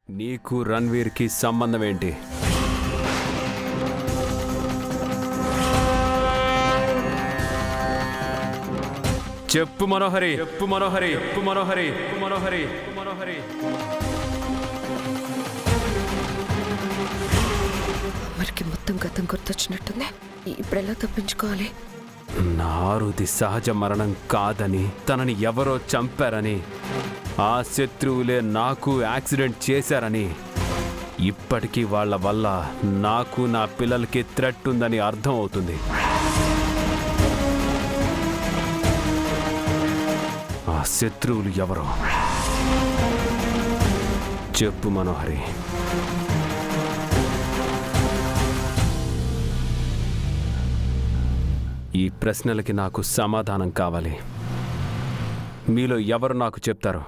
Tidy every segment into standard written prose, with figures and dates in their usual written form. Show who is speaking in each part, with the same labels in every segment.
Speaker 1: నీకు రణ్వీర్కి సంబంధం ఏంటి? చెప్పు మనోహరి, చెప్పు మనోహరి, చెప్పు మనోహరి, చెప్పు మనోహరి, చెప్పు మనోహరి.
Speaker 2: అమర్కి మొత్తం గతం గుర్తొచ్చినట్టుంది. ఇప్పుడు ఎలా తప్పించుకోవాలి?
Speaker 1: నారుది సహజ మరణం కాదని, తనని ఎవరో చంపారని, ఆ శత్రువులే నాకు యాక్సిడెంట్ చేశారని, ఇప్పటికీ వాళ్ళ వల్ల నాకు నా పిల్లలకి థ్రెట్ ఉందని అర్థం అవుతుంది. ఆ శత్రువులు ఎవరో చెప్పు మనోహరి. ఈ ప్రశ్నలకి నాకు సమాధానం కావాలి. మీలో ఎవరు నాకు చెప్తారు?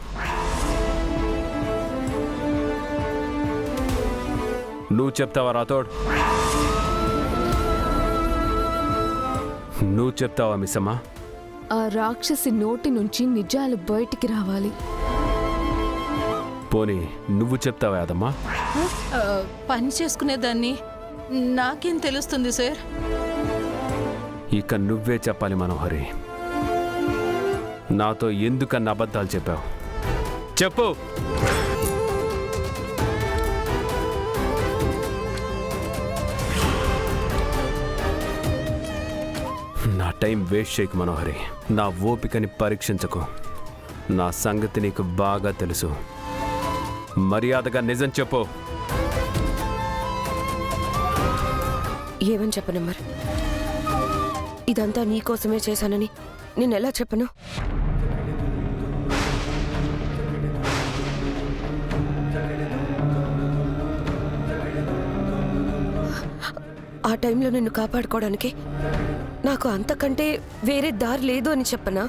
Speaker 1: నువ్వు చెప్తావా రాథోడ్? నువ్వు చెప్తావా మిస్సమ్మా?
Speaker 3: ఆ రాక్షసి నోటి నుంచి నిజాలు బయటికి రావాలి.
Speaker 1: పోనీ నువ్వు చెప్తావా యాదమ్మా?
Speaker 4: పని చేసుకునేదాన్ని నాకేం తెలుస్తుంది సార్?
Speaker 1: ఇక నువ్వే చెప్పాలి మనోహరి. నాతో ఎందుకన్న అబద్ధాలు చెప్పావు? చెప్పు. నా టైం వేస్ట్ చేయకు మనోహరి. నా ఓపికని పరీక్షించకు. నా సంగతి నీకు బాగా తెలుసు. మర్యాదగా నిజం చెప్పు.
Speaker 2: ఏమని చెప్పను మరి? ఇదంతా నీకోసమే చేశానని నేనెలా చెప్పను? ఆ టైంలో నిన్ను కాపాడుకోవడానికి నాకు అంతకంటే వేరే దారి లేదు అని చెప్పనా?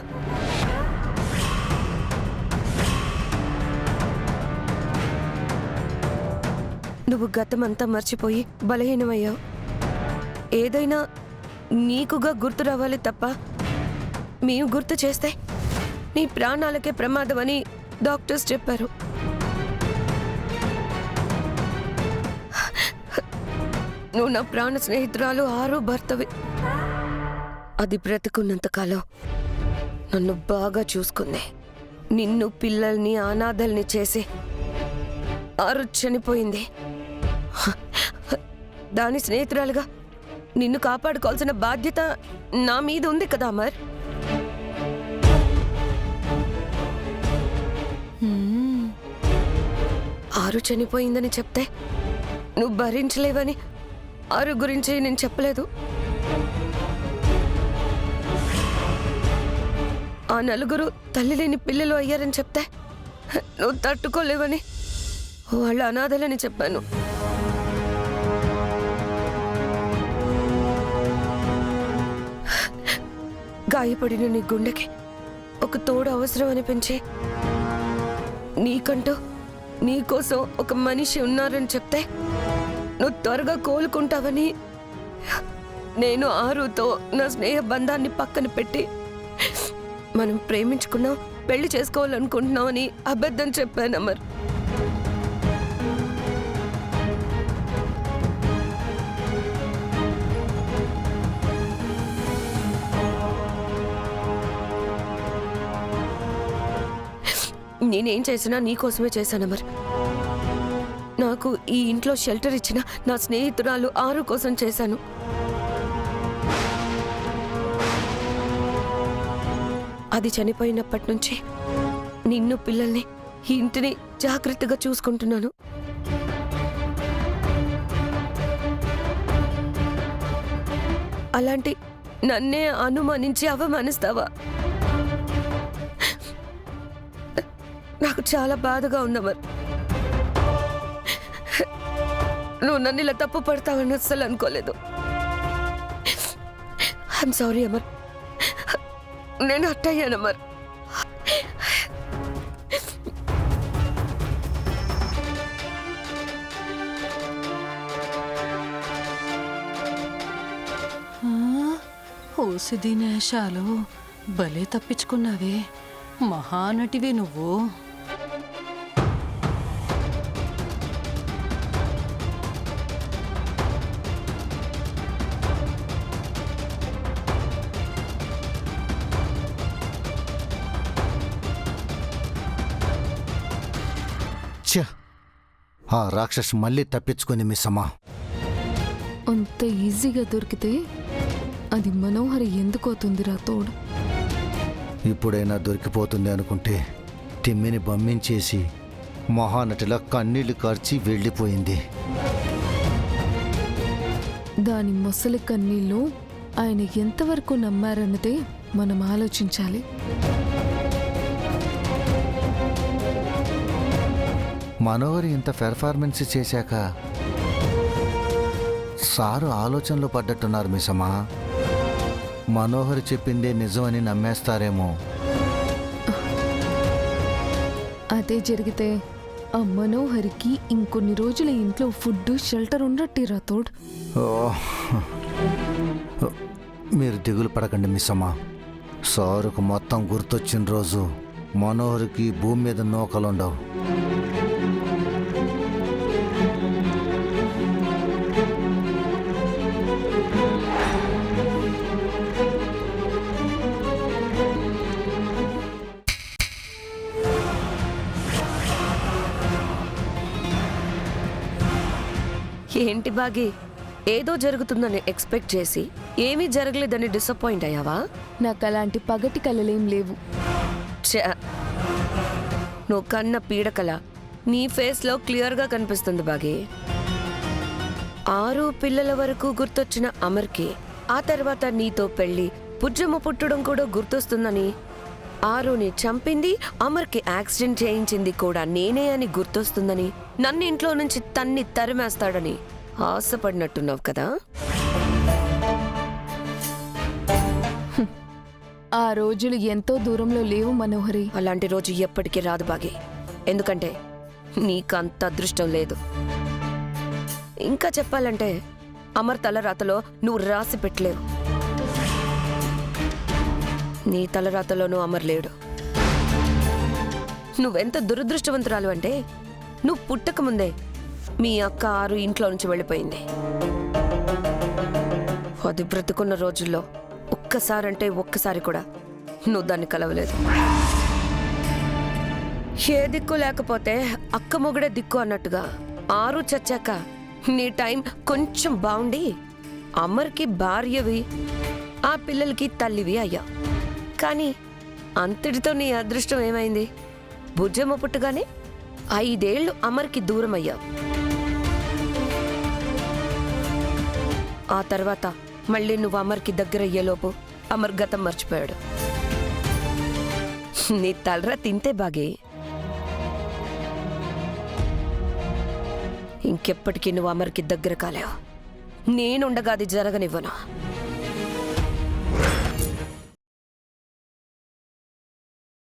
Speaker 2: నువ్వు గతమంతా మర్చిపోయి బలహీనమయ్యావు. ఏదైనా నీకుగా గుర్తు రావాలి తప్ప మేము గుర్తు చేస్తే నీ ప్రాణాలకే ప్రమాదం అని డాక్టర్స్ చెప్పారు. నువ్వు నా ప్రాణ స్నేహితురాలు ఆరో భర్తవి. అది బ్రతుకున్నంతకాలం నన్ను బాగా చూసుకుంది. నిన్ను పిల్లల్ని అనాథల్ని చేసి ఆరు చనిపోయింది. దాని స్నేహితురాలుగా నిన్ను కాపాడుకోవాల్సిన బాధ్యత నా మీద ఉంది కదా అమర్. ఆరు చనిపోయిందని చెప్తే నువ్వు భరించలేవని ఆరు గురించి నేను చెప్పలేదు. ఆ నలుగురు తల్లి లేని పిల్లలు అయ్యారని చెప్తే నువ్వు తట్టుకోలేవని వాళ్ళ అనాథలని చెప్పాను. గాయపడిన నీ గుండెకి ఒక తోడు అవసరం అనిపించి నీకంటూ నీకోసం ఒక మనిషి ఉన్నారని చెప్తే నువ్వు త్వరగా కోలుకుంటావని నేను ఆరుతో నా స్నేహ బంధాన్ని పక్కన పెట్టి మనం ప్రేమించుకున్నాం, పెళ్లి చేసుకోవాలనుకుంటున్నాం అని అబద్ధం చెప్పాను అమర్. నేనేం చేసినా నీకోసమే చేశాను అమర్. నాకు ఈ ఇంట్లో షెల్టర్ ఇచ్చిన నా స్నేహితురాలు ఆరు కోసం చేశాను. అది చనిపోయినప్పటి నుంచి నిన్ను పిల్లల్ని ఈ ఇంటిని జాగ్రత్తగా చూసుకుంటున్నాను. అలాంటి నన్నే అనుమానించి అవమానిస్తావా? నాకు చాలా బాధగా ఉందమర్. నువ్వు నన్ను ఇలా తప్పు పడతావని అస్సలు అనుకోలేదు. I'm sorry Amar. నేను అట్టయ్యాను అమర్.
Speaker 4: ఓసి దినేశాలు భలే తప్పించుకున్నావే. మహానటివే నువ్వు.
Speaker 5: ఛ! ఆ రాక్షస్ మళ్ళీ తప్పించుకుంది మిస్సమ్మా.
Speaker 3: అంత ఈజీగా దొరికితే అది మనోహరి ఎందుకోతుందిరా తోడు?
Speaker 5: ఇప్పుడైనా దొరికిపోతుంది అనుకుంటే తిమ్మిని బమ్మించేసి మహానటిలా కన్నీళ్లు కార్చి వెళ్ళిపోయింది.
Speaker 3: దాని మొసలి కన్నీళ్ళు ఆయన ఎంతవరకు నమ్మారన్నదే మనం ఆలోచించాలి.
Speaker 5: మనోహరి ఇంత పెర్ఫార్మెన్స్ చేశాక సారు ఆలోచనలో పడ్డట్టున్నారు మిస్సమ్మా. మనోహరి చెప్పిందే నిజమని నమ్మేస్తారేమో.
Speaker 3: అదే జరిగితే ఆ మనోహరికి ఇంకొన్ని రోజుల ఇంట్లో ఫుడ్ షెల్టర్ ఉండట్టిరా తోడు.
Speaker 5: ఓ, మీరు దిగులు పడకండి మిస్సమ్మా. సారుకు మొత్తం గుర్తొచ్చిన రోజు మనోహరికి భూమి మీద నూకలుండవు.
Speaker 2: ఏంటి బాగి, ఏదో జరుగుతుందని ఎక్స్పెక్ట్ చేసి ఏమీ జరగలేదని డిసప్పాయింట్ అయ్యావా?
Speaker 3: నాకు అలాంటి పగటి కలలేం లేవు.
Speaker 2: ఛ! నువ్వు కన్న పీడకల నీ ఫేస్లో క్లియర్గా కనిపిస్తుంది బాగి. 6 పిల్లల వరకు గుర్తొచ్చిన అమర్కి ఆ తర్వాత నీతో పెళ్లి, పుజ్జమ్మ పుట్టడం కూడా గుర్తొస్తుందని, 6ని చంపింది, అమర్కి యాక్సిడెంట్ చేయించింది కూడా నేనే అని గుర్తొస్తుందని, నన్ను ఇంట్లో నుంచి తన్ని తరిమేస్తాడని ఆశపడినట్టున్నావు కదా?
Speaker 3: ఆ రోజులు ఎంతో దూరంలో లేవు మనోహరి.
Speaker 2: అలాంటి రోజు ఎప్పటికీ రాదు బాగి. ఎందుకంటే నీకంత అదృష్టం లేదు. ఇంకా చెప్పాలంటే అమర్ తలరాతలో నువ్వు రాసి పెట్టలేవు. నీ తలరాతలోనూ అమర్ లేడు. నువ్వెంత దురదృష్టవంతురాలు అంటే నువ్వు పుట్టక ముందే మీ అక్క 6 ఇంట్లో నుంచి వెళ్ళిపోయింది. అది బ్రతుకున్న రోజుల్లో ఒక్కసారంటే ఒక్కసారి కూడా నువ్వు దాన్ని కలవలేదు. ఏ దిక్కు లేకపోతే అక్క మొగుడే దిక్కు అన్నట్టుగా 6 చచ్చాక నీ టైం కొంచెం బాగుండి అమర్కి భార్యవి, ఆ పిల్లలకి తల్లివి అయ్యా. కానీ అంతటితో నీ అదృష్టం ఏమైంది? భుజమ్మ పుట్టగానే 5 ఏళ్ళు అమర్కి దూరం అయ్యావు. ఆ తర్వాత మళ్ళీ నువ్వు అమర్కి దగ్గర అయ్యేలోపు అమర్ గతం మర్చిపోయాడు. నీ తలరా తింటే బాగే. ఇంకెప్పటికీ నువ్వు అమర్కి దగ్గర కాలేవు. నేనుండగా అది జరగనివ్వను.